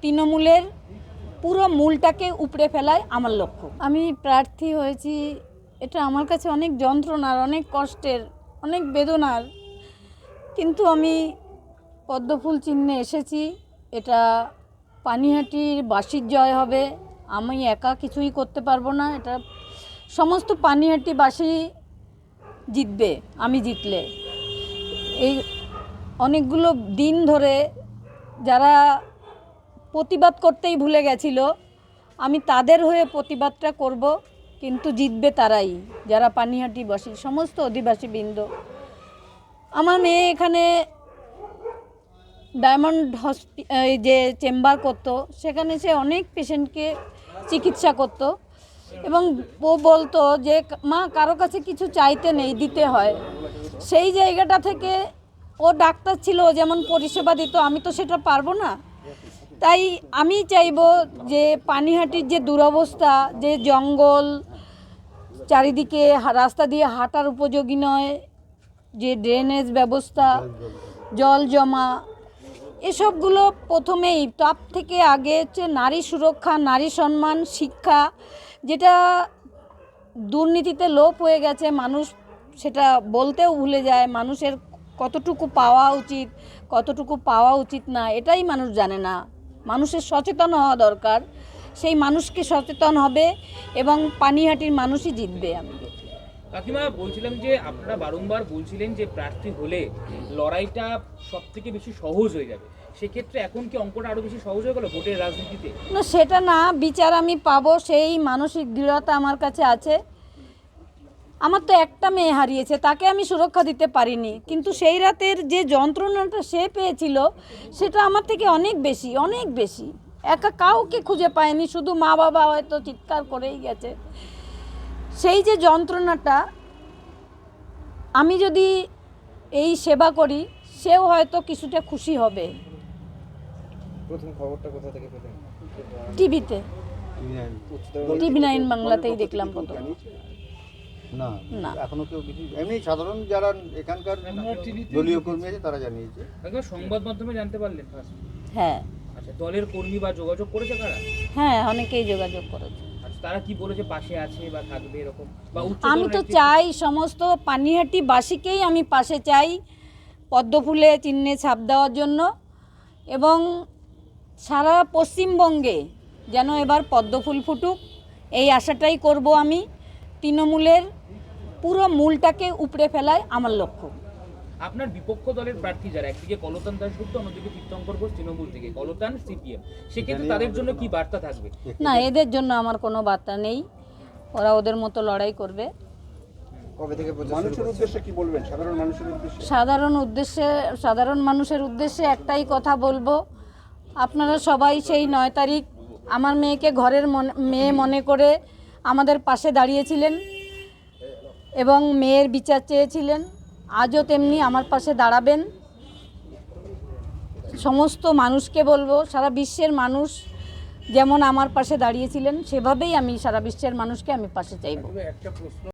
তৃণমূলের পুরো মূলটাকে উপড়ে ফেলায় আমার লক্ষ্য। আমি প্রার্থী হয়েছি, এটা আমার কাছে অনেক যন্ত্রণার, অনেক কষ্টের, অনেক বেদনার, কিন্তু আমি পদ্মফুল চিহ্নে এসেছি। এটা পানিহাটির বাসীর জয় হবে। আমি একা কিছুই করতে পারবো না, এটা সমস্ত পানিহাটিবাসী জিতবে আমি জিতলে। এই অনেকগুলো দিন ধরে যারা প্রতিবাদ করতেই ভুলে গেছিল, আমি তাদের হয়ে প্রতিবাদটা করব, কিন্তু জিতবে তারাই, যারা পানিহাটিবাসী সমস্ত অধিবাসীবৃন্দ। আমার মেয়ে এখানে ডায়মন্ড যে চেম্বার করতো, সেখানে সে অনেক পেশেন্টকে চিকিৎসা করত এবং ও বলতো যে মা, কারো কাছে কিছু চাইতে নেই, দিতে হয়। সেই জায়গাটা থেকে ও ডাক্তার ছিল, যেমন পরিষেবা দিত, আমি তো সেটা পারবো না। তাই আমি চাইবো যে পানিহাটির যে দুরবস্থা, যে জঙ্গল, চারিদিকে রাস্তা দিয়ে হাঁটার উপযোগী নয়, যে ড্রেনেজ ব্যবস্থা, জল জমা, এসবগুলো প্রথমেই তার থেকে আগে হচ্ছে নারী সুরক্ষা, নারী সম্মান, শিক্ষা, যেটা দুর্নীতিতে লোপ হয়ে গেছে। মানুষ সেটা বলতেও ভুলে যায়। মানুষের কতটুকু পাওয়া উচিত, কতটুকু পাওয়া উচিত না, এটাই মানুষ জানে না। মানুষের সচেতন হওয়া দরকার। সেই মানুষকে সচেতন হবে এবং পানিহাটির মানুষই জিতবে। আমি কাকিমা বলছিলাম যে আপনারা বারংবার বলছিলেন যে প্রার্থী হলে লড়াইটা সব থেকে বেশি সহজ হয়ে যাবে, সেক্ষেত্রে এখন কি অঙ্কটা আরো বেশি সহজ হয়ে গেল ভোটের রাজনীতিতে? না, সেটা না, বিচার আমি পাবো সেই মানসিক দৃঢ়তা আমার কাছে আছে। আমার তো একটা মেয়ে হারিয়েছে, তাকে আমি সুরক্ষা দিতে পারিনি, কিন্তু সেই রাতের যে যন্ত্রণাটা সে পেয়েছিল, সেটা আমার থেকে অনেক বেশি, অনেক বেশি। একা কাউকে খুঁজে পায়নি, শুধু মা বাবা হয়তো চিৎকার করেই গেছে। সেই যে যন্ত্রণাটা, আমি যদি এই সেবা করি, সেও হয়তো কিছুটা খুশি হবে। প্রথম খবরটা কোথা থেকে পেলেন? টিভিতে, TV9 বাংলাতেই দেখলাম প্রথম। না না, এখনো কেউ কিছু, এমনি সাধারণ যারা এখানকার দলীয় কর্মী আছে তারা জানিয়েছে। একবার সংবাদ মাধ্যমে জানতে পারলেন ফার্স্ট? হ্যাঁ আচ্ছা, দলের কর্মী বা যোগাযোগ করেছে কারা? হ্যাঁ, অনেকেই যোগাযোগ করেছে। আচ্ছা, তারা কি বলেছে, পাশে আছে বা থাকবে এরকম, বা আমি তো চাই সমস্ত পানিহাটিবাসীকেই আমি পাশে চাই, পদ্মফুলে চিহ্নে ছাপ দেওয়ার জন্য, এবং সারা পশ্চিমবঙ্গে যেন এবার পদ্মফুল ফুটুক, এই আশাটাই করব আমি। তৃণমূলের পুরো মূলটাকে উপড়ে ফেলায় আমার লক্ষ্য। আপনার বিপক্ষ দলের প্রার্থী যারা, একদিকে কলতান দাশগুপ্ত, অন্যদিকে তীর্থঙ্কর ঘোষ তৃণমূল থেকে, কলতান সিপিএম, সেক্ষেত্রে তাদের জন্য কি বার্তা থাকবে? না, এদের জন্য আমার কোনো বার্তা নেই, ওরা ওদের মতো লড়াই করবে। কবে থেকে মানুষের উদ্দেশ্যে কি বলবেন? সাধারণ মানুষের উদ্দেশ্যে একটাই কথা বলবো, আপনারা সবাই সেই 9 তারিখ আমার মেয়েকে ঘরের মেয়ে মনে করে আমাদের পাশে দাঁড়িয়েছিলেন এবং মেয়ের বিচার চেয়েছিলেন। আজও তেমনি আমার পাশে দাঁড়াবেন। সমস্ত মানুষকে বলবো, সারা বিশ্বের মানুষ যেমন আমার পাশে দাঁড়িয়েছিলেন, সেভাবেই আমি সারা বিশ্বের মানুষকে আমি পাশে চাইব।